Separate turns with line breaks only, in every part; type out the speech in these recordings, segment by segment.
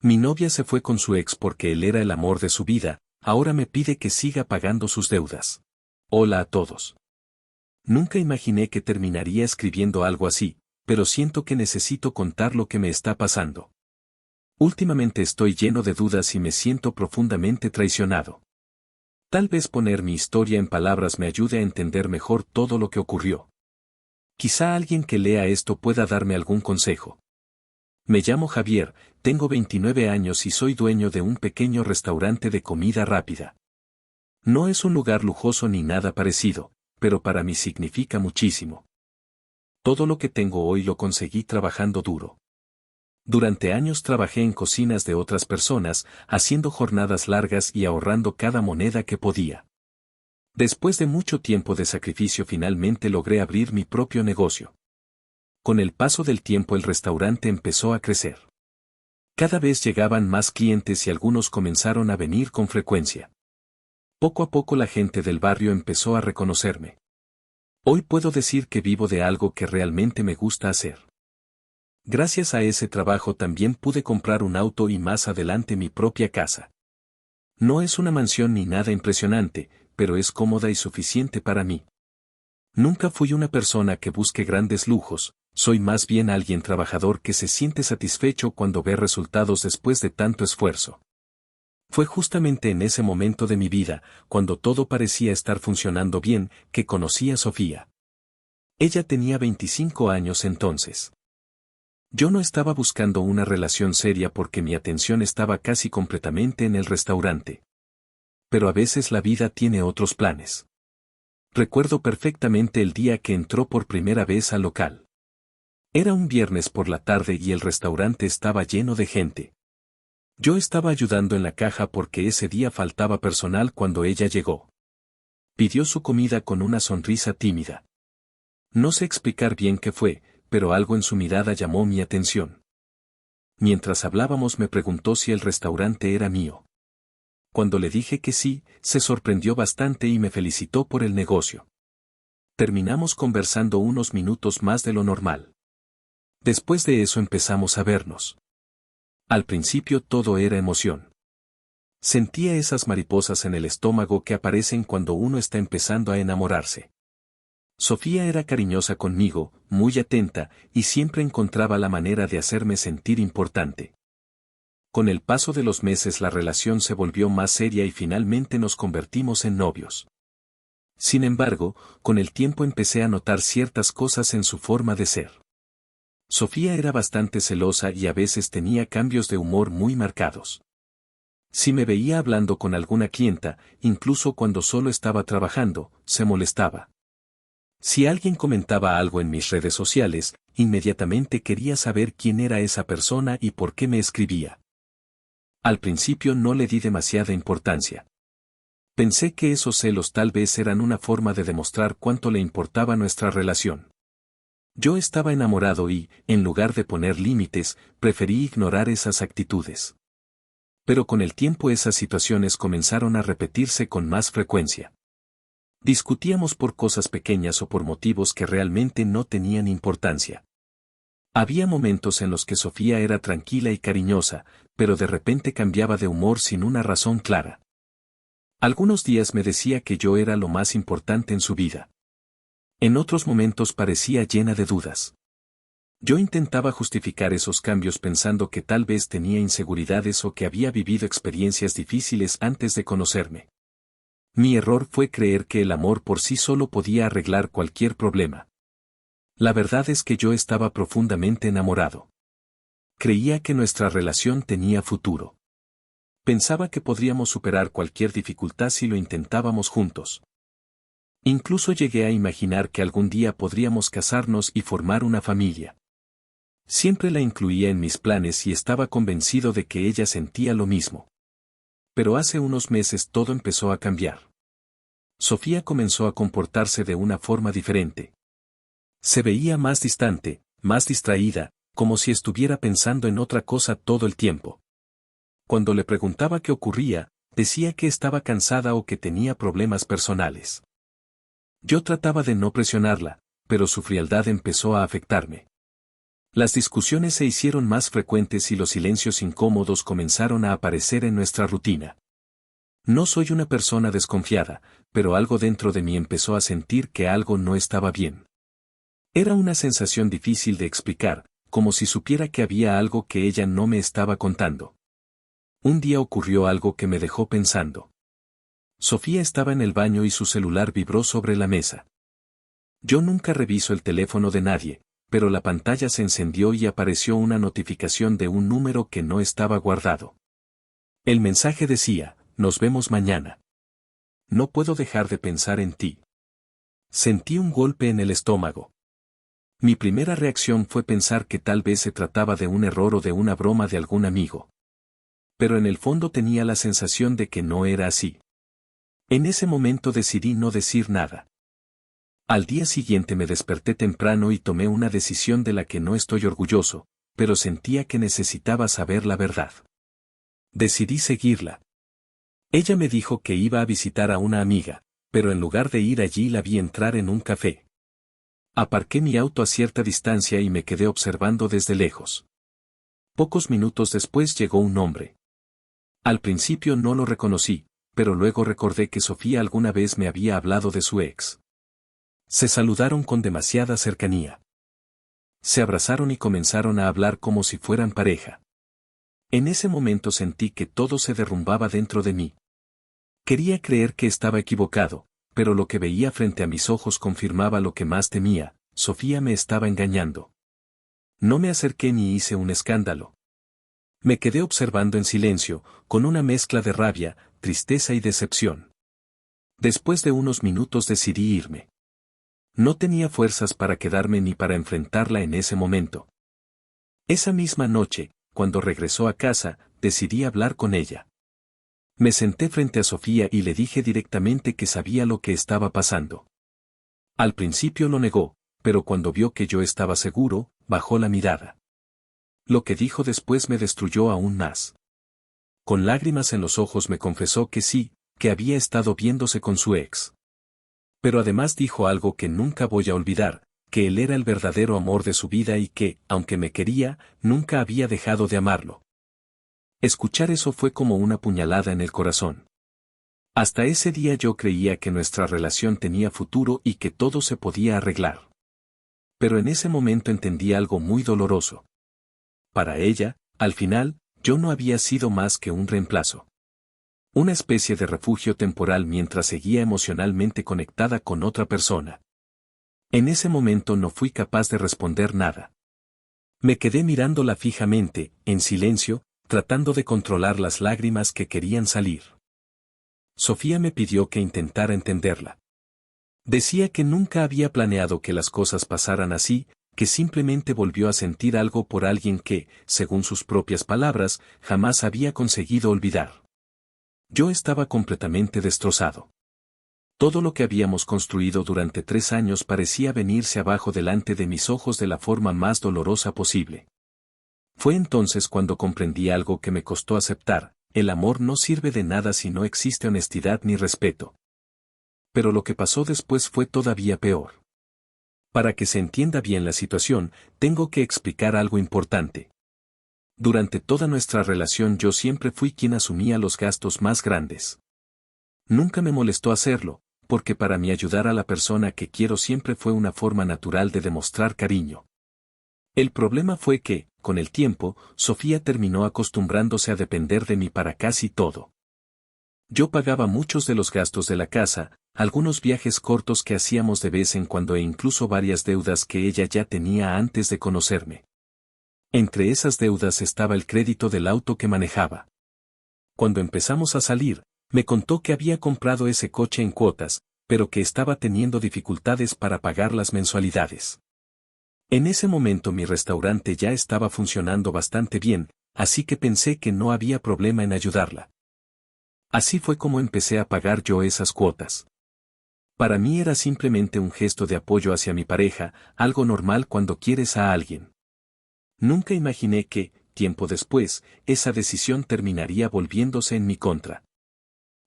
Mi novia se fue con su ex porque él era el amor de su vida, ahora me pide que siga pagando sus deudas. Hola a todos. Nunca imaginé que terminaría escribiendo algo así, pero siento que necesito contar lo que me está pasando. Últimamente estoy lleno de dudas y me siento profundamente traicionado. Tal vez poner mi historia en palabras me ayude a entender mejor todo lo que ocurrió. Quizá alguien que lea esto pueda darme algún consejo. Me llamo Javier, tengo 29 años y soy dueño de un pequeño restaurante de comida rápida. No es un lugar lujoso ni nada parecido, pero para mí significa muchísimo. Todo lo que tengo hoy lo conseguí trabajando duro. Durante años trabajé en cocinas de otras personas, haciendo jornadas largas y ahorrando cada moneda que podía. Después de mucho tiempo de sacrificio finalmente logré abrir mi propio negocio. Con el paso del tiempo el restaurante empezó a crecer. Cada vez llegaban más clientes y algunos comenzaron a venir con frecuencia. Poco a poco la gente del barrio empezó a reconocerme. Hoy puedo decir que vivo de algo que realmente me gusta hacer. Gracias a ese trabajo también pude comprar un auto y más adelante mi propia casa. No es una mansión ni nada impresionante, pero es cómoda y suficiente para mí. Nunca fui una persona que busque grandes lujos, soy más bien alguien trabajador que se siente satisfecho cuando ve resultados después de tanto esfuerzo. Fue justamente en ese momento de mi vida, cuando todo parecía estar funcionando bien, que conocí a Sofía. Ella tenía 25 años entonces. Yo no estaba buscando una relación seria porque mi atención estaba casi completamente en el restaurante. Pero a veces la vida tiene otros planes. Recuerdo perfectamente el día que entró por primera vez al local. Era un viernes por la tarde y el restaurante estaba lleno de gente. Yo estaba ayudando en la caja porque ese día faltaba personal cuando ella llegó. Pidió su comida con una sonrisa tímida. No sé explicar bien qué fue, pero algo en su mirada llamó mi atención. Mientras hablábamos me preguntó si el restaurante era mío. Cuando le dije que sí, se sorprendió bastante y me felicitó por el negocio. Terminamos conversando unos minutos más de lo normal. Después de eso empezamos a vernos. Al principio todo era emoción. Sentía esas mariposas en el estómago que aparecen cuando uno está empezando a enamorarse. Sofía era cariñosa conmigo, muy atenta, y siempre encontraba la manera de hacerme sentir importante. Con el paso de los meses la relación se volvió más seria y finalmente nos convertimos en novios. Sin embargo, con el tiempo empecé a notar ciertas cosas en su forma de ser. Sofía era bastante celosa y a veces tenía cambios de humor muy marcados. Si me veía hablando con alguna clienta, incluso cuando solo estaba trabajando, se molestaba. Si alguien comentaba algo en mis redes sociales, inmediatamente quería saber quién era esa persona y por qué me escribía. Al principio no le di demasiada importancia. Pensé que esos celos tal vez eran una forma de demostrar cuánto le importaba nuestra relación. Yo estaba enamorado y, en lugar de poner límites, preferí ignorar esas actitudes. Pero con el tiempo esas situaciones comenzaron a repetirse con más frecuencia. Discutíamos por cosas pequeñas o por motivos que realmente no tenían importancia. Había momentos en los que Sofía era tranquila y cariñosa, pero de repente cambiaba de humor sin una razón clara. Algunos días me decía que yo era lo más importante en su vida. En otros momentos parecía llena de dudas. Yo intentaba justificar esos cambios pensando que tal vez tenía inseguridades o que había vivido experiencias difíciles antes de conocerme. Mi error fue creer que el amor por sí solo podía arreglar cualquier problema. La verdad es que yo estaba profundamente enamorado. Creía que nuestra relación tenía futuro. Pensaba que podríamos superar cualquier dificultad si lo intentábamos juntos. Incluso llegué a imaginar que algún día podríamos casarnos y formar una familia. Siempre la incluía en mis planes y estaba convencido de que ella sentía lo mismo. Pero hace unos meses todo empezó a cambiar. Sofía comenzó a comportarse de una forma diferente. Se veía más distante, más distraída, como si estuviera pensando en otra cosa todo el tiempo. Cuando le preguntaba qué ocurría, decía que estaba cansada o que tenía problemas personales. Yo trataba de no presionarla, pero su frialdad empezó a afectarme. Las discusiones se hicieron más frecuentes y los silencios incómodos comenzaron a aparecer en nuestra rutina. No soy una persona desconfiada, pero algo dentro de mí empezó a sentir que algo no estaba bien. Era una sensación difícil de explicar, como si supiera que había algo que ella no me estaba contando. Un día ocurrió algo que me dejó pensando. Sofía estaba en el baño y su celular vibró sobre la mesa. Yo nunca reviso el teléfono de nadie, pero la pantalla se encendió y apareció una notificación de un número que no estaba guardado. El mensaje decía: "Nos vemos mañana. No puedo dejar de pensar en ti". Sentí un golpe en el estómago. Mi primera reacción fue pensar que tal vez se trataba de un error o de una broma de algún amigo. Pero en el fondo tenía la sensación de que no era así. En ese momento decidí no decir nada. Al día siguiente me desperté temprano y tomé una decisión de la que no estoy orgulloso, pero sentía que necesitaba saber la verdad. Decidí seguirla. Ella me dijo que iba a visitar a una amiga, pero en lugar de ir allí la vi entrar en un café. Aparqué mi auto a cierta distancia y me quedé observando desde lejos. Pocos minutos después llegó un hombre. Al principio no lo reconocí, pero luego recordé que Sofía alguna vez me había hablado de su ex. Se saludaron con demasiada cercanía. Se abrazaron y comenzaron a hablar como si fueran pareja. En ese momento sentí que todo se derrumbaba dentro de mí. Quería creer que estaba equivocado, pero lo que veía frente a mis ojos confirmaba lo que más temía: Sofía me estaba engañando. No me acerqué ni hice un escándalo. Me quedé observando en silencio, con una mezcla de rabia, tristeza y decepción. Después de unos minutos decidí irme. No tenía fuerzas para quedarme ni para enfrentarla en ese momento. Esa misma noche, cuando regresó a casa, decidí hablar con ella. Me senté frente a Sofía y le dije directamente que sabía lo que estaba pasando. Al principio lo negó, pero cuando vio que yo estaba seguro, bajó la mirada. Lo que dijo después me destruyó aún más. Con lágrimas en los ojos me confesó que sí, que había estado viéndose con su ex. Pero además dijo algo que nunca voy a olvidar: que él era el verdadero amor de su vida y que, aunque me quería, nunca había dejado de amarlo. Escuchar eso fue como una puñalada en el corazón. Hasta ese día yo creía que nuestra relación tenía futuro y que todo se podía arreglar. Pero en ese momento entendí algo muy doloroso. Para ella, al final, yo no había sido más que un reemplazo. Una especie de refugio temporal mientras seguía emocionalmente conectada con otra persona. En ese momento no fui capaz de responder nada. Me quedé mirándola fijamente, en silencio, tratando de controlar las lágrimas que querían salir. Sofía me pidió que intentara entenderla. Decía que nunca había planeado que las cosas pasaran así, que simplemente volvió a sentir algo por alguien que, según sus propias palabras, jamás había conseguido olvidar. Yo estaba completamente destrozado. Todo lo que habíamos construido durante 3 años parecía venirse abajo delante de mis ojos de la forma más dolorosa posible. Fue entonces cuando comprendí algo que me costó aceptar: el amor no sirve de nada si no existe honestidad ni respeto. Pero lo que pasó después fue todavía peor. Para que se entienda bien la situación, tengo que explicar algo importante. Durante toda nuestra relación yo siempre fui quien asumía los gastos más grandes. Nunca me molestó hacerlo, porque para mí ayudar a la persona que quiero siempre fue una forma natural de demostrar cariño. El problema fue que, con el tiempo, Sofía terminó acostumbrándose a depender de mí para casi todo. Yo pagaba muchos de los gastos de la casa, algunos viajes cortos que hacíamos de vez en cuando e incluso varias deudas que ella ya tenía antes de conocerme. Entre esas deudas estaba el crédito del auto que manejaba. Cuando empezamos a salir, me contó que había comprado ese coche en cuotas, pero que estaba teniendo dificultades para pagar las mensualidades. En ese momento mi restaurante ya estaba funcionando bastante bien, así que pensé que no había problema en ayudarla. Así fue como empecé a pagar yo esas cuotas. Para mí era simplemente un gesto de apoyo hacia mi pareja, algo normal cuando quieres a alguien. Nunca imaginé que, tiempo después, esa decisión terminaría volviéndose en mi contra.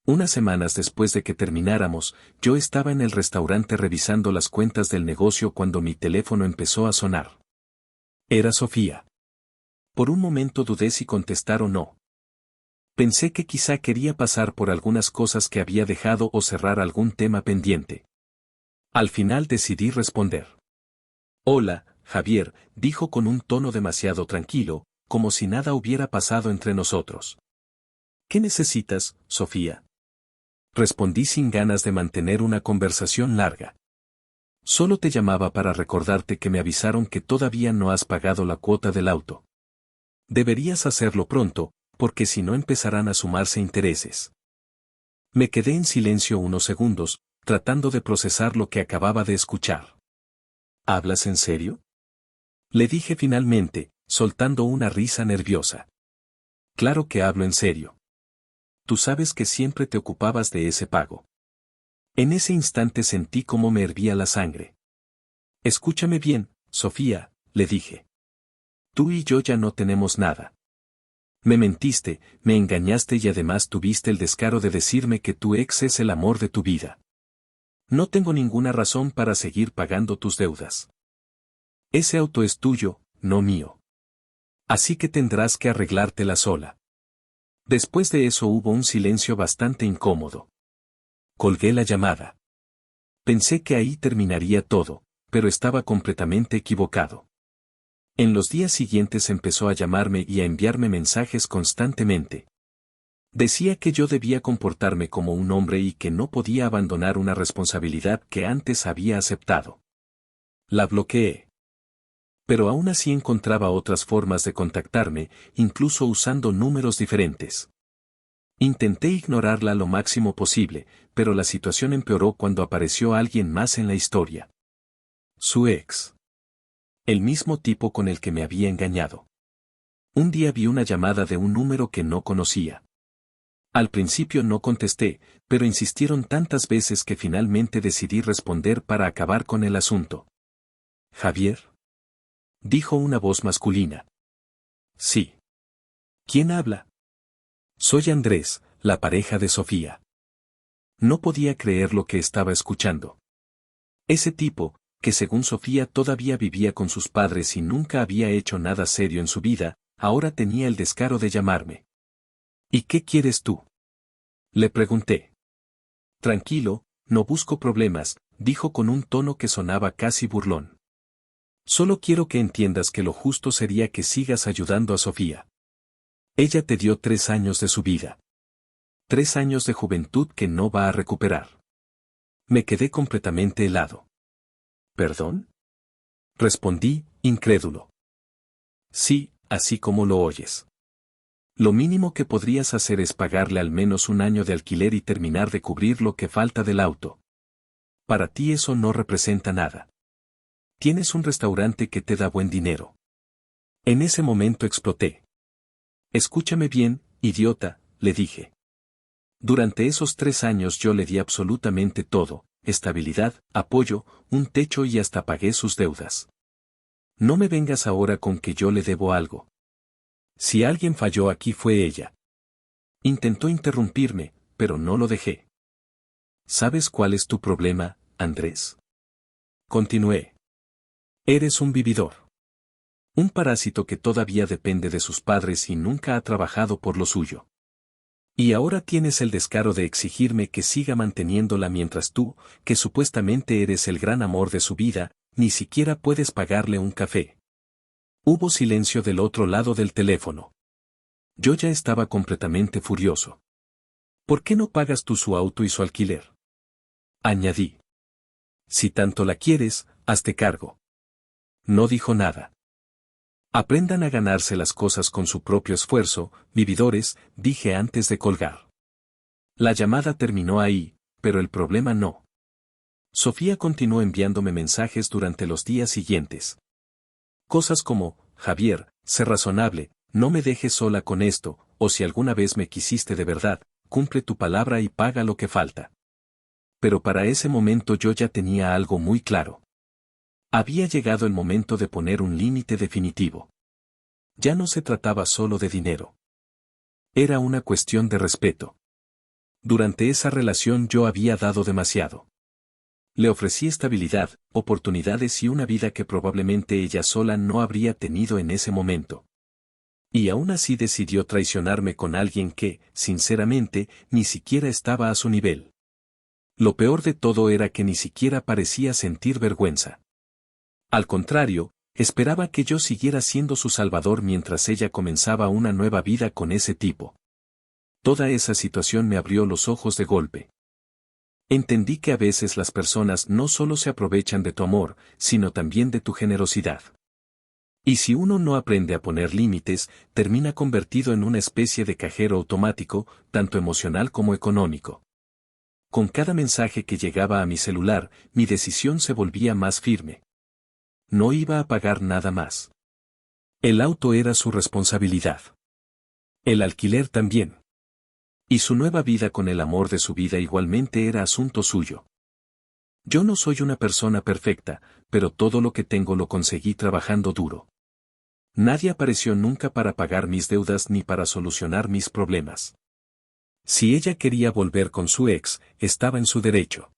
Unas semanas después de que termináramos, yo estaba en el restaurante revisando las cuentas del negocio cuando mi teléfono empezó a sonar. Era Sofía. Por un momento dudé si contestar o no. Pensé que quizá quería pasar por algunas cosas que había dejado o cerrar algún tema pendiente. Al final decidí responder. Hola, Javier, dijo con un tono demasiado tranquilo, como si nada hubiera pasado entre nosotros. ¿Qué necesitas, Sofía? Respondí sin ganas de mantener una conversación larga. Solo te llamaba para recordarte que me avisaron que todavía no has pagado la cuota del auto. Deberías hacerlo pronto, porque si no empezarán a sumarse intereses. Me quedé en silencio unos segundos, tratando de procesar lo que acababa de escuchar. ¿Hablas en serio? Le dije finalmente, soltando una risa nerviosa. Claro que hablo en serio. Tú sabes que siempre te ocupabas de ese pago. En ese instante sentí cómo me hervía la sangre. Escúchame bien, Sofía, le dije. Tú y yo ya no tenemos nada. Me mentiste, me engañaste y además tuviste el descaro de decirme que tu ex es el amor de tu vida. No tengo ninguna razón para seguir pagando tus deudas. Ese auto es tuyo, no mío. Así que tendrás que arreglártela sola. Después de eso hubo un silencio bastante incómodo. Colgué la llamada. Pensé que ahí terminaría todo, pero estaba completamente equivocado. En los días siguientes empezó a llamarme y a enviarme mensajes constantemente. Decía que yo debía comportarme como un hombre y que no podía abandonar una responsabilidad que antes había aceptado. La bloqueé. Pero aún así encontraba otras formas de contactarme, incluso usando números diferentes. Intenté ignorarla lo máximo posible, pero la situación empeoró cuando apareció alguien más en la historia. Su ex. El mismo tipo con el que me había engañado. Un día vi una llamada de un número que no conocía. Al principio no contesté, pero insistieron tantas veces que finalmente decidí responder para acabar con el asunto. ¿Javier? Dijo una voz masculina. Sí. ¿Quién habla? Soy Andrés, la pareja de Sofía. No podía creer lo que estaba escuchando. Ese tipo, que según Sofía todavía vivía con sus padres y nunca había hecho nada serio en su vida, ahora tenía el descaro de llamarme. ¿Y qué quieres tú? Le pregunté. Tranquilo, no busco problemas, dijo con un tono que sonaba casi burlón. Solo quiero que entiendas que lo justo sería que sigas ayudando a Sofía. Ella te dio 3 años de su vida. 3 años de juventud que no va a recuperar. Me quedé completamente helado. ¿Perdón? Respondí, incrédulo. Sí, así como lo oyes. Lo mínimo que podrías hacer es pagarle al menos un año de alquiler y terminar de cubrir lo que falta del auto. Para ti eso no representa nada. Tienes un restaurante que te da buen dinero. En ese momento exploté. Escúchame bien, idiota, le dije. Durante esos 3 años yo le di absolutamente todo, estabilidad, apoyo, un techo y hasta pagué sus deudas. No me vengas ahora con que yo le debo algo. Si alguien falló aquí fue ella. Intentó interrumpirme, pero no lo dejé. ¿Sabes cuál es tu problema, Andrés? Continué. Eres un vividor. Un parásito que todavía depende de sus padres y nunca ha trabajado por lo suyo. Y ahora tienes el descaro de exigirme que siga manteniéndola mientras tú, que supuestamente eres el gran amor de su vida, ni siquiera puedes pagarle un café. Hubo silencio del otro lado del teléfono. Yo ya estaba completamente furioso. ¿Por qué no pagas tú su auto y su alquiler? Añadí. Si tanto la quieres, hazte cargo. No dijo nada. Aprendan a ganarse las cosas con su propio esfuerzo, vividores, dije antes de colgar. La llamada terminó ahí, pero el problema no. Sofía continuó enviándome mensajes durante los días siguientes. Cosas como, Javier, sé razonable, no me dejes sola con esto, o si alguna vez me quisiste de verdad, cumple tu palabra y paga lo que falta. Pero para ese momento yo ya tenía algo muy claro. Había llegado el momento de poner un límite definitivo. Ya no se trataba solo de dinero. Era una cuestión de respeto. Durante esa relación yo había dado demasiado. Le ofrecí estabilidad, oportunidades y una vida que probablemente ella sola no habría tenido en ese momento. Y aún así decidió traicionarme con alguien que, sinceramente, ni siquiera estaba a su nivel. Lo peor de todo era que ni siquiera parecía sentir vergüenza. Al contrario, esperaba que yo siguiera siendo su salvador mientras ella comenzaba una nueva vida con ese tipo. Toda esa situación me abrió los ojos de golpe. Entendí que a veces las personas no solo se aprovechan de tu amor, sino también de tu generosidad. Y si uno no aprende a poner límites, termina convertido en una especie de cajero automático, tanto emocional como económico. Con cada mensaje que llegaba a mi celular, mi decisión se volvía más firme. No iba a pagar nada más. El auto era su responsabilidad. El alquiler también. Y su nueva vida con el amor de su vida igualmente era asunto suyo. Yo no soy una persona perfecta, pero todo lo que tengo lo conseguí trabajando duro. Nadie apareció nunca para pagar mis deudas ni para solucionar mis problemas. Si ella quería volver con su ex, estaba en su derecho.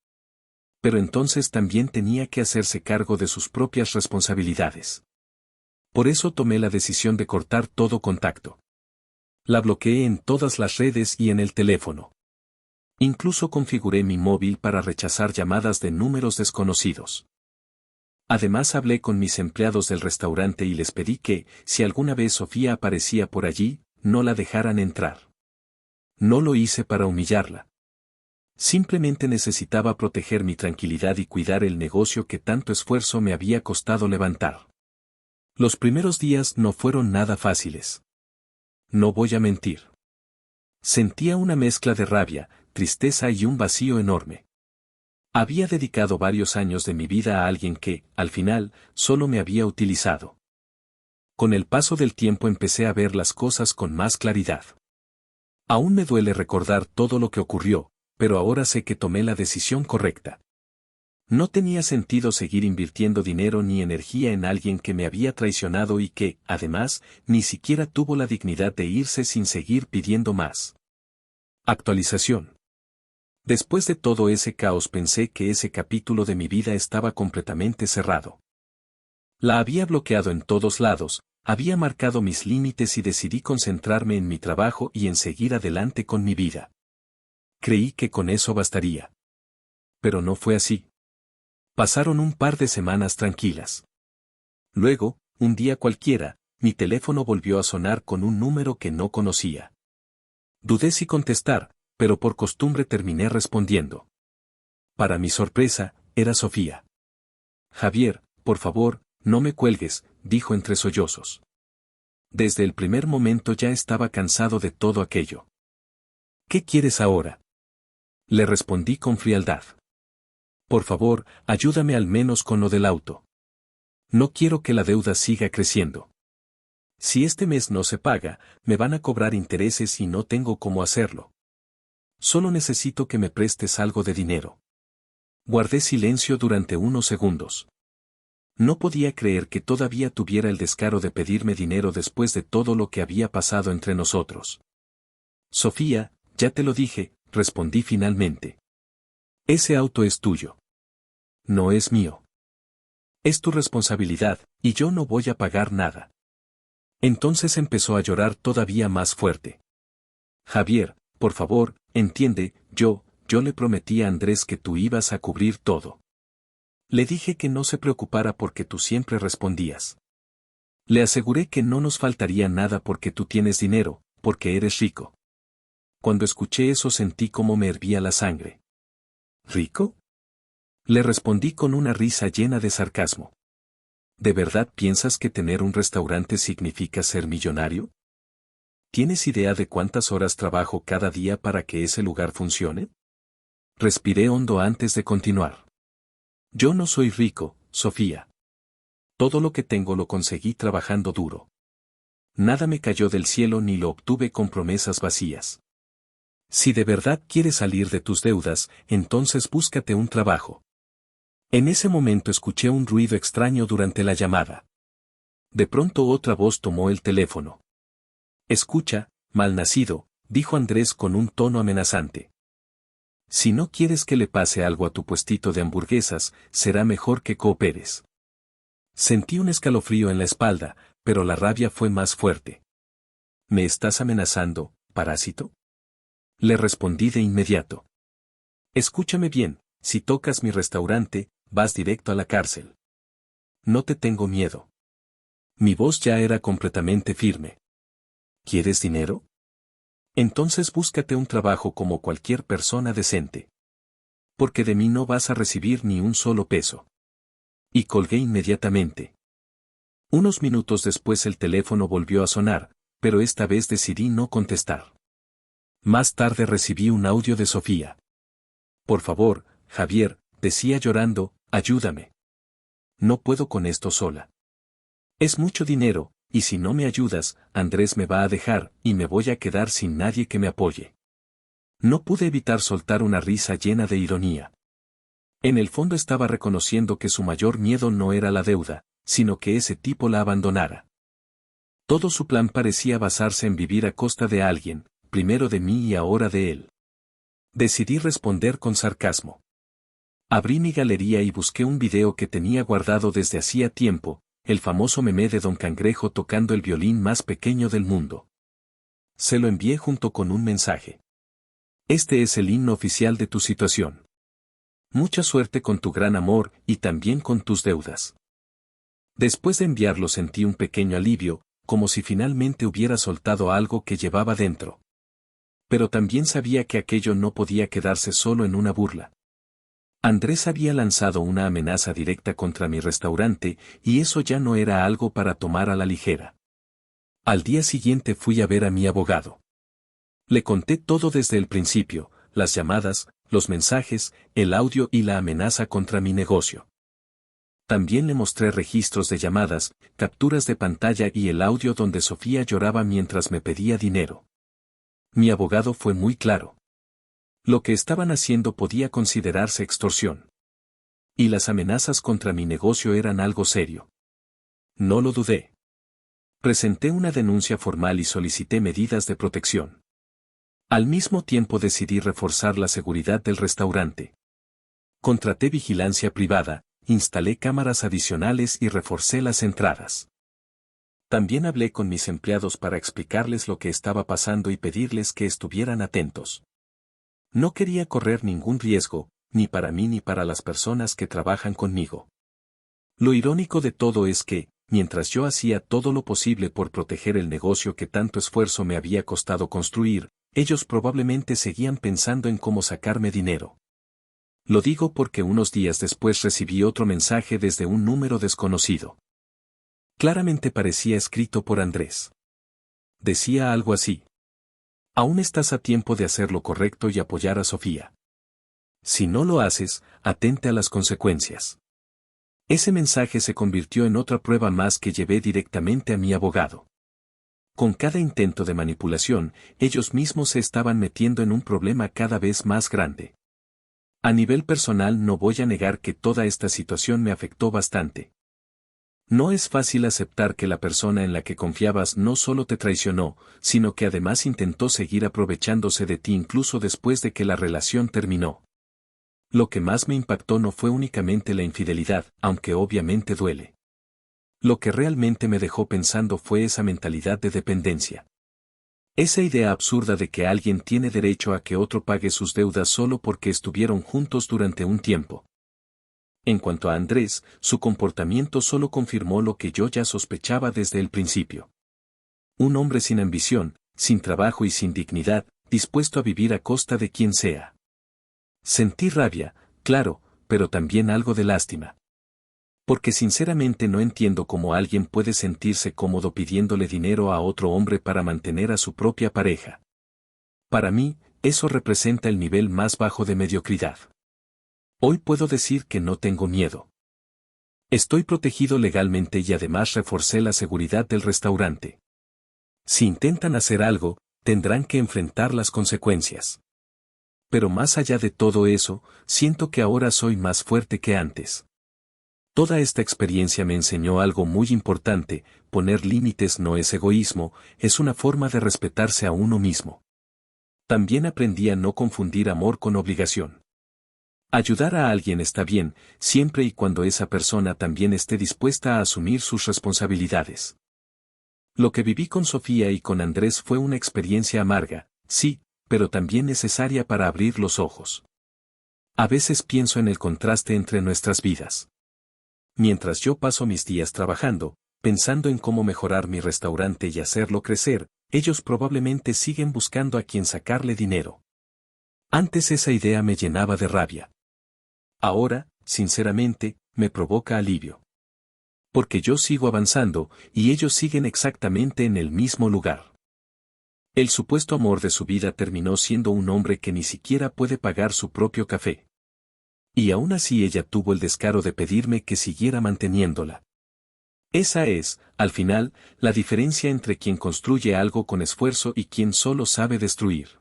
Pero entonces también tenía que hacerse cargo de sus propias responsabilidades. Por eso tomé la decisión de cortar todo contacto. La bloqueé en todas las redes y en el teléfono. Incluso configuré mi móvil para rechazar llamadas de números desconocidos. Además hablé con mis empleados del restaurante y les pedí que, si alguna vez Sofía aparecía por allí, no la dejaran entrar. No lo hice para humillarla. Simplemente necesitaba proteger mi tranquilidad y cuidar el negocio que tanto esfuerzo me había costado levantar. Los primeros días no fueron nada fáciles. No voy a mentir. Sentía una mezcla de rabia, tristeza y un vacío enorme. Había dedicado varios años de mi vida a alguien que, al final, solo me había utilizado. Con el paso del tiempo empecé a ver las cosas con más claridad. Aún me duele recordar todo lo que ocurrió, pero ahora sé que tomé la decisión correcta. No tenía sentido seguir invirtiendo dinero ni energía en alguien que me había traicionado y que, además, ni siquiera tuvo la dignidad de irse sin seguir pidiendo más. Actualización. Después de todo ese caos pensé que ese capítulo de mi vida estaba completamente cerrado. La había bloqueado en todos lados, había marcado mis límites y decidí concentrarme en mi trabajo y en seguir adelante con mi vida. Creí que con eso bastaría. Pero no fue así. Pasaron un par de semanas tranquilas. Luego, un día cualquiera, mi teléfono volvió a sonar con un número que no conocía. Dudé si contestar, pero por costumbre terminé respondiendo. Para mi sorpresa, era Sofía. Javier, por favor, no me cuelgues, dijo entre sollozos. Desde el primer momento ya estaba cansado de todo aquello. ¿Qué quieres ahora? Le respondí con frialdad. Por favor, ayúdame al menos con lo del auto. No quiero que la deuda siga creciendo. Si este mes no se paga, me van a cobrar intereses y no tengo cómo hacerlo. Solo necesito que me prestes algo de dinero. Guardé silencio durante unos segundos. No podía creer que todavía tuviera el descaro de pedirme dinero después de todo lo que había pasado entre nosotros. Sofía, ya te lo dije, respondí finalmente. Ese auto es tuyo. No es mío. Es tu responsabilidad, y yo no voy a pagar nada. Entonces empezó a llorar todavía más fuerte. Javier, por favor, entiende, yo le prometí a Andrés que tú ibas a cubrir todo. Le dije que no se preocupara porque tú siempre respondías. Le aseguré que no nos faltaría nada porque tú tienes dinero, porque eres rico. Cuando escuché eso sentí como me hervía la sangre. ¿Rico? Le respondí con una risa llena de sarcasmo. ¿De verdad piensas que tener un restaurante significa ser millonario? ¿Tienes idea de cuántas horas trabajo cada día para que ese lugar funcione? Respiré hondo antes de continuar. Yo no soy rico, Sofía. Todo lo que tengo lo conseguí trabajando duro. Nada me cayó del cielo ni lo obtuve con promesas vacías. Si de verdad quieres salir de tus deudas, entonces búscate un trabajo. En ese momento escuché un ruido extraño durante la llamada. De pronto otra voz tomó el teléfono. Escucha, malnacido, dijo Andrés con un tono amenazante. Si no quieres que le pase algo a tu puestito de hamburguesas, será mejor que cooperes. Sentí un escalofrío en la espalda, pero la rabia fue más fuerte. ¿Me estás amenazando, parásito? Le respondí de inmediato. Escúchame bien, si tocas mi restaurante, vas directo a la cárcel. No te tengo miedo. Mi voz ya era completamente firme. ¿Quieres dinero? Entonces búscate un trabajo como cualquier persona decente. Porque de mí no vas a recibir ni un solo peso. Y colgué inmediatamente. Unos minutos después el teléfono volvió a sonar, pero esta vez decidí no contestar. Más tarde recibí un audio de Sofía. Por favor, Javier, decía llorando, ayúdame. No puedo con esto sola. Es mucho dinero, y si no me ayudas, Andrés me va a dejar, y me voy a quedar sin nadie que me apoye. No pude evitar soltar una risa llena de ironía. En el fondo estaba reconociendo que su mayor miedo no era la deuda, sino que ese tipo la abandonara. Todo su plan parecía basarse en vivir a costa de alguien, primero de mí y ahora de él. Decidí responder con sarcasmo. Abrí mi galería y busqué un video que tenía guardado desde hacía tiempo, el famoso meme de Don Cangrejo tocando el violín más pequeño del mundo. Se lo envié junto con un mensaje. Este es el himno oficial de tu situación. Mucha suerte con tu gran amor y también con tus deudas. Después de enviarlo sentí un pequeño alivio, como si finalmente hubiera soltado algo que llevaba dentro. Pero también sabía que aquello no podía quedarse solo en una burla. Andrés había lanzado una amenaza directa contra mi restaurante, y eso ya no era algo para tomar a la ligera. Al día siguiente fui a ver a mi abogado. Le conté todo desde el principio, las llamadas, los mensajes, el audio y la amenaza contra mi negocio. También le mostré registros de llamadas, capturas de pantalla y el audio donde Sofía lloraba mientras me pedía dinero. Mi abogado fue muy claro. Lo que estaban haciendo podía considerarse extorsión. Y las amenazas contra mi negocio eran algo serio. No lo dudé. Presenté una denuncia formal y solicité medidas de protección. Al mismo tiempo decidí reforzar la seguridad del restaurante. Contraté vigilancia privada, instalé cámaras adicionales y reforcé las entradas. También hablé con mis empleados para explicarles lo que estaba pasando y pedirles que estuvieran atentos. No quería correr ningún riesgo, ni para mí ni para las personas que trabajan conmigo. Lo irónico de todo es que, mientras yo hacía todo lo posible por proteger el negocio que tanto esfuerzo me había costado construir, ellos probablemente seguían pensando en cómo sacarme dinero. Lo digo porque unos días después recibí otro mensaje desde un número desconocido. Claramente parecía escrito por Andrés. Decía algo así. Aún estás a tiempo de hacer lo correcto y apoyar a Sofía. Si no lo haces, atente a las consecuencias. Ese mensaje se convirtió en otra prueba más que llevé directamente a mi abogado. Con cada intento de manipulación, ellos mismos se estaban metiendo en un problema cada vez más grande. A nivel personal no voy a negar que toda esta situación me afectó bastante. No es fácil aceptar que la persona en la que confiabas no solo te traicionó, sino que además intentó seguir aprovechándose de ti incluso después de que la relación terminó. Lo que más me impactó no fue únicamente la infidelidad, aunque obviamente duele. Lo que realmente me dejó pensando fue esa mentalidad de dependencia. Esa idea absurda de que alguien tiene derecho a que otro pague sus deudas solo porque estuvieron juntos durante un tiempo. En cuanto a Andrés, su comportamiento solo confirmó lo que yo ya sospechaba desde el principio. Un hombre sin ambición, sin trabajo y sin dignidad, dispuesto a vivir a costa de quien sea. Sentí rabia, claro, pero también algo de lástima. Porque sinceramente no entiendo cómo alguien puede sentirse cómodo pidiéndole dinero a otro hombre para mantener a su propia pareja. Para mí, eso representa el nivel más bajo de mediocridad. Hoy puedo decir que no tengo miedo. Estoy protegido legalmente y además reforcé la seguridad del restaurante. Si intentan hacer algo, tendrán que enfrentar las consecuencias. Pero más allá de todo eso, siento que ahora soy más fuerte que antes. Toda esta experiencia me enseñó algo muy importante: poner límites no es egoísmo, es una forma de respetarse a uno mismo. También aprendí a no confundir amor con obligación. Ayudar a alguien está bien, siempre y cuando esa persona también esté dispuesta a asumir sus responsabilidades. Lo que viví con Sofía y con Andrés fue una experiencia amarga, sí, pero también necesaria para abrir los ojos. A veces pienso en el contraste entre nuestras vidas. Mientras yo paso mis días trabajando, pensando en cómo mejorar mi restaurante y hacerlo crecer, ellos probablemente siguen buscando a quien sacarle dinero. Antes esa idea me llenaba de rabia. Ahora, sinceramente, me provoca alivio. Porque yo sigo avanzando, y ellos siguen exactamente en el mismo lugar. El supuesto amor de su vida terminó siendo un hombre que ni siquiera puede pagar su propio café. Y aún así ella tuvo el descaro de pedirme que siguiera manteniéndola. Esa es, al final, la diferencia entre quien construye algo con esfuerzo y quien solo sabe destruir.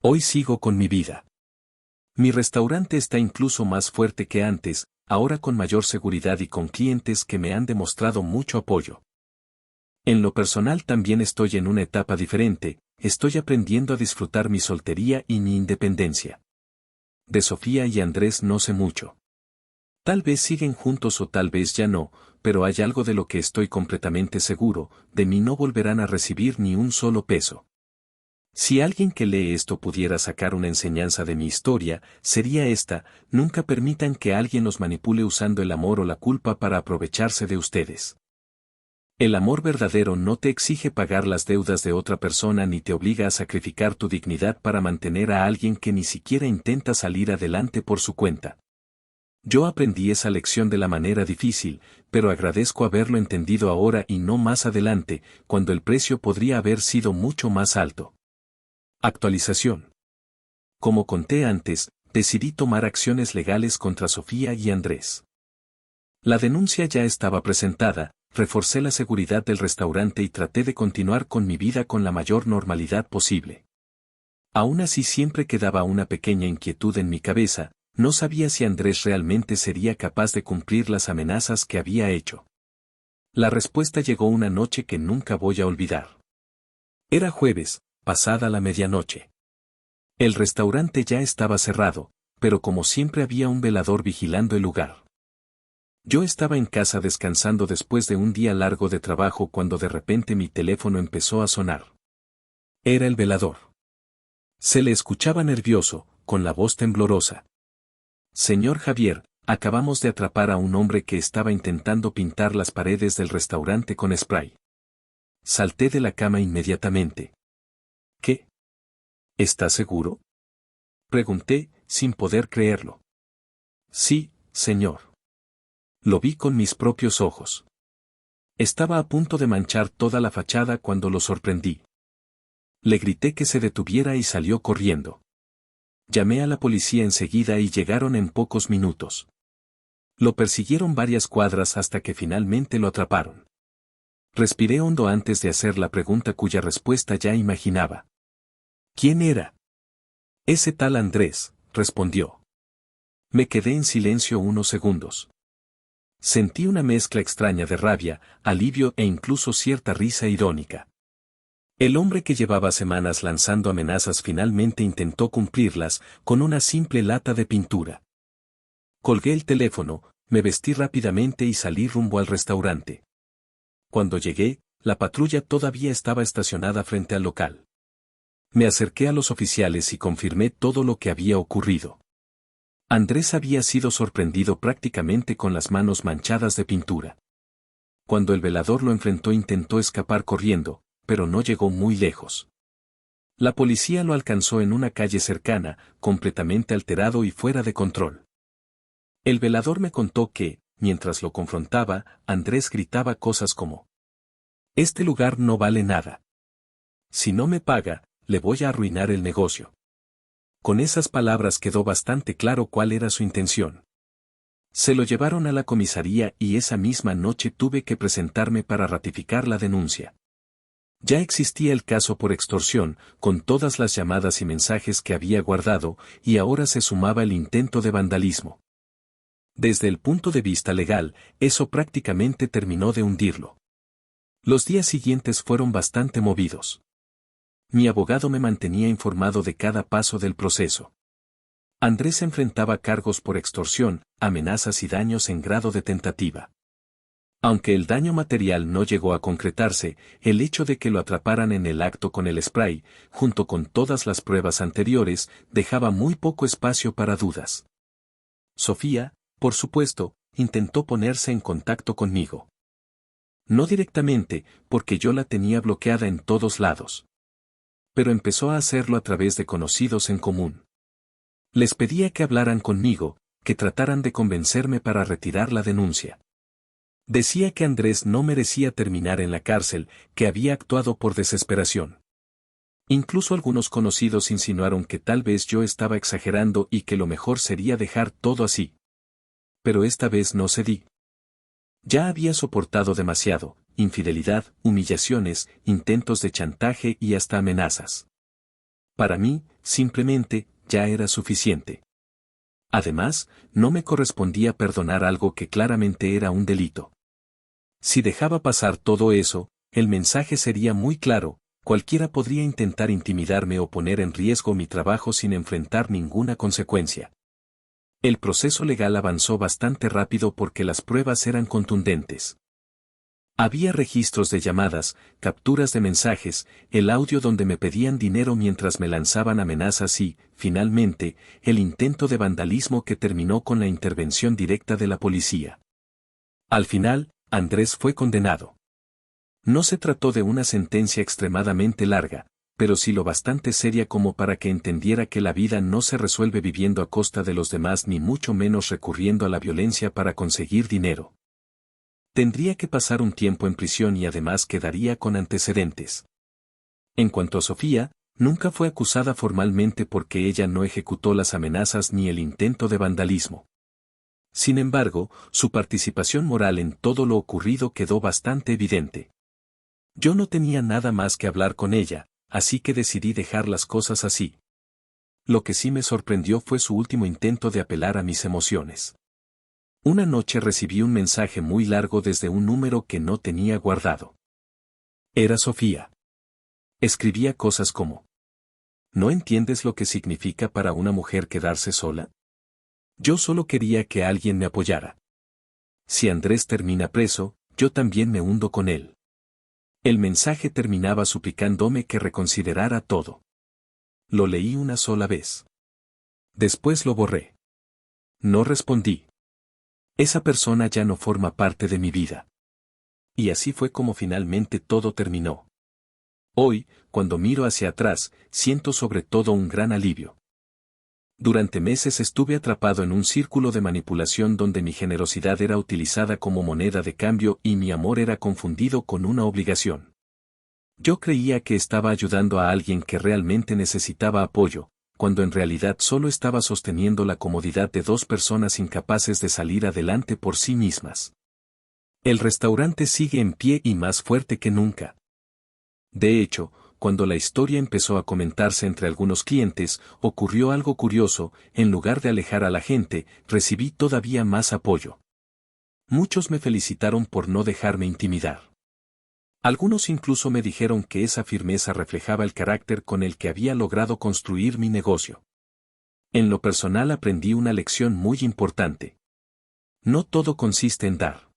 Hoy sigo con mi vida. Mi restaurante está incluso más fuerte que antes, ahora con mayor seguridad y con clientes que me han demostrado mucho apoyo. En lo personal también estoy en una etapa diferente, estoy aprendiendo a disfrutar mi soltería y mi independencia. De Sofía y Andrés no sé mucho. Tal vez siguen juntos o tal vez ya no, pero hay algo de lo que estoy completamente seguro, de mí no volverán a recibir ni un solo peso. Si alguien que lee esto pudiera sacar una enseñanza de mi historia, sería esta: nunca permitan que alguien los manipule usando el amor o la culpa para aprovecharse de ustedes. El amor verdadero no te exige pagar las deudas de otra persona ni te obliga a sacrificar tu dignidad para mantener a alguien que ni siquiera intenta salir adelante por su cuenta. Yo aprendí esa lección de la manera difícil, pero agradezco haberlo entendido ahora y no más adelante, cuando el precio podría haber sido mucho más alto. Actualización. Como conté antes, decidí tomar acciones legales contra Sofía y Andrés. La denuncia ya estaba presentada, reforcé la seguridad del restaurante y traté de continuar con mi vida con la mayor normalidad posible. Aún así siempre quedaba una pequeña inquietud en mi cabeza: no sabía si Andrés realmente sería capaz de cumplir las amenazas que había hecho. La respuesta llegó una noche que nunca voy a olvidar. Era jueves, pasada la medianoche. El restaurante ya estaba cerrado, pero como siempre había un velador vigilando el lugar. Yo estaba en casa descansando después de un día largo de trabajo cuando de repente mi teléfono empezó a sonar. Era el velador. Se le escuchaba nervioso, con la voz temblorosa. Señor Javier, acabamos de atrapar a un hombre que estaba intentando pintar las paredes del restaurante con spray. Salté de la cama inmediatamente. ¿Qué? ¿Está seguro? Pregunté, sin poder creerlo. Sí, señor. Lo vi con mis propios ojos. Estaba a punto de manchar toda la fachada cuando lo sorprendí. Le grité que se detuviera y salió corriendo. Llamé a la policía enseguida y llegaron en pocos minutos. Lo persiguieron varias cuadras hasta que finalmente lo atraparon. Respiré hondo antes de hacer la pregunta cuya respuesta ya imaginaba. ¿Quién era? Ese tal Andrés, respondió. Me quedé en silencio unos segundos. Sentí una mezcla extraña de rabia, alivio e incluso cierta risa irónica. El hombre que llevaba semanas lanzando amenazas finalmente intentó cumplirlas, con una simple lata de pintura. Colgué el teléfono, me vestí rápidamente y salí rumbo al restaurante. Cuando llegué, la patrulla todavía estaba estacionada frente al local. Me acerqué a los oficiales y confirmé todo lo que había ocurrido. Andrés había sido sorprendido prácticamente con las manos manchadas de pintura. Cuando el velador lo enfrentó intentó escapar corriendo, pero no llegó muy lejos. La policía lo alcanzó en una calle cercana, completamente alterado y fuera de control. El velador me contó que, mientras lo confrontaba, Andrés gritaba cosas como: «Este lugar no vale nada. Si no me paga, le voy a arruinar el negocio». Con esas palabras quedó bastante claro cuál era su intención. Se lo llevaron a la comisaría y esa misma noche tuve que presentarme para ratificar la denuncia. Ya existía el caso por extorsión, con todas las llamadas y mensajes que había guardado, y ahora se sumaba el intento de vandalismo. Desde el punto de vista legal, eso prácticamente terminó de hundirlo. Los días siguientes fueron bastante movidos. Mi abogado me mantenía informado de cada paso del proceso. Andrés enfrentaba cargos por extorsión, amenazas y daños en grado de tentativa. Aunque el daño material no llegó a concretarse, el hecho de que lo atraparan en el acto con el spray, junto con todas las pruebas anteriores, dejaba muy poco espacio para dudas. Sofía, por supuesto, intentó ponerse en contacto conmigo. No directamente, porque yo la tenía bloqueada en todos lados. Pero empezó a hacerlo a través de conocidos en común. Les pedía que hablaran conmigo, que trataran de convencerme para retirar la denuncia. Decía que Andrés no merecía terminar en la cárcel, que había actuado por desesperación. Incluso algunos conocidos insinuaron que tal vez yo estaba exagerando y que lo mejor sería dejar todo así. Pero esta vez no cedí. Ya había soportado demasiado, infidelidad, humillaciones, intentos de chantaje y hasta amenazas. Para mí, simplemente, ya era suficiente. Además, no me correspondía perdonar algo que claramente era un delito. Si dejaba pasar todo eso, el mensaje sería muy claro: cualquiera podría intentar intimidarme o poner en riesgo mi trabajo sin enfrentar ninguna consecuencia. El proceso legal avanzó bastante rápido porque las pruebas eran contundentes. Había registros de llamadas, capturas de mensajes, el audio donde me pedían dinero mientras me lanzaban amenazas y, finalmente, el intento de vandalismo que terminó con la intervención directa de la policía. Al final, Andrés fue condenado. No se trató de una sentencia extremadamente larga, pero sí lo bastante seria como para que entendiera que la vida no se resuelve viviendo a costa de los demás ni mucho menos recurriendo a la violencia para conseguir dinero. Tendría que pasar un tiempo en prisión y además quedaría con antecedentes. En cuanto a Sofía, nunca fue acusada formalmente porque ella no ejecutó las amenazas ni el intento de vandalismo. Sin embargo, su participación moral en todo lo ocurrido quedó bastante evidente. Yo no tenía nada más que hablar con ella, así que decidí dejar las cosas así. Lo que sí me sorprendió fue su último intento de apelar a mis emociones. Una noche recibí un mensaje muy largo desde un número que no tenía guardado. Era Sofía. Escribía cosas como: ¿no entiendes lo que significa para una mujer quedarse sola? Yo solo quería que alguien me apoyara. Si Andrés termina preso, yo también me hundo con él. El mensaje terminaba suplicándome que reconsiderara todo. Lo leí una sola vez. Después lo borré. No respondí. Esa persona ya no forma parte de mi vida. Y así fue como finalmente todo terminó. Hoy, cuando miro hacia atrás, siento sobre todo un gran alivio. Durante meses estuve atrapado en un círculo de manipulación donde mi generosidad era utilizada como moneda de cambio y mi amor era confundido con una obligación. Yo creía que estaba ayudando a alguien que realmente necesitaba apoyo, cuando en realidad solo estaba sosteniendo la comodidad de dos personas incapaces de salir adelante por sí mismas. El restaurante sigue en pie y más fuerte que nunca. De hecho, cuando la historia empezó a comentarse entre algunos clientes, ocurrió algo curioso: en lugar de alejar a la gente, recibí todavía más apoyo. Muchos me felicitaron por no dejarme intimidar. Algunos incluso me dijeron que esa firmeza reflejaba el carácter con el que había logrado construir mi negocio. En lo personal aprendí una lección muy importante. No todo consiste en dar.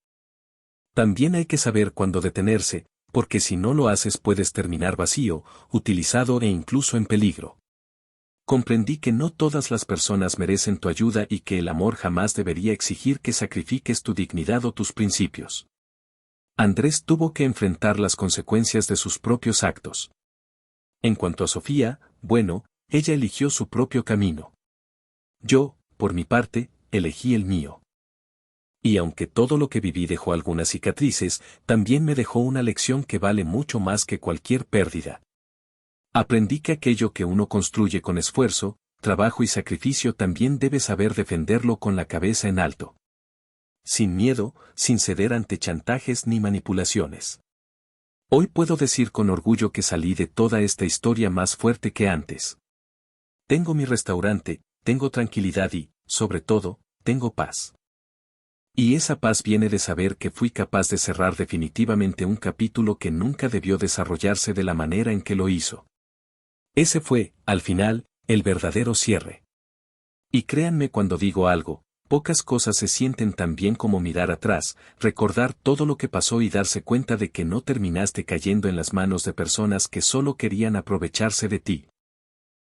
También hay que saber cuándo detenerse, porque si no lo haces puedes terminar vacío, utilizado e incluso en peligro. Comprendí que no todas las personas merecen tu ayuda y que el amor jamás debería exigir que sacrifiques tu dignidad o tus principios. Andrés tuvo que enfrentar las consecuencias de sus propios actos. En cuanto a Sofía, bueno, ella eligió su propio camino. Yo, por mi parte, elegí el mío. Y aunque todo lo que viví dejó algunas cicatrices, también me dejó una lección que vale mucho más que cualquier pérdida. Aprendí que aquello que uno construye con esfuerzo, trabajo y sacrificio también debe saber defenderlo con la cabeza en alto. Sin miedo, sin ceder ante chantajes ni manipulaciones. Hoy puedo decir con orgullo que salí de toda esta historia más fuerte que antes. Tengo mi restaurante, tengo tranquilidad y, sobre todo, tengo paz. Y esa paz viene de saber que fui capaz de cerrar definitivamente un capítulo que nunca debió desarrollarse de la manera en que lo hizo. Ese fue, al final, el verdadero cierre. Y créanme cuando digo algo, pocas cosas se sienten tan bien como mirar atrás, recordar todo lo que pasó y darse cuenta de que no terminaste cayendo en las manos de personas que solo querían aprovecharse de ti.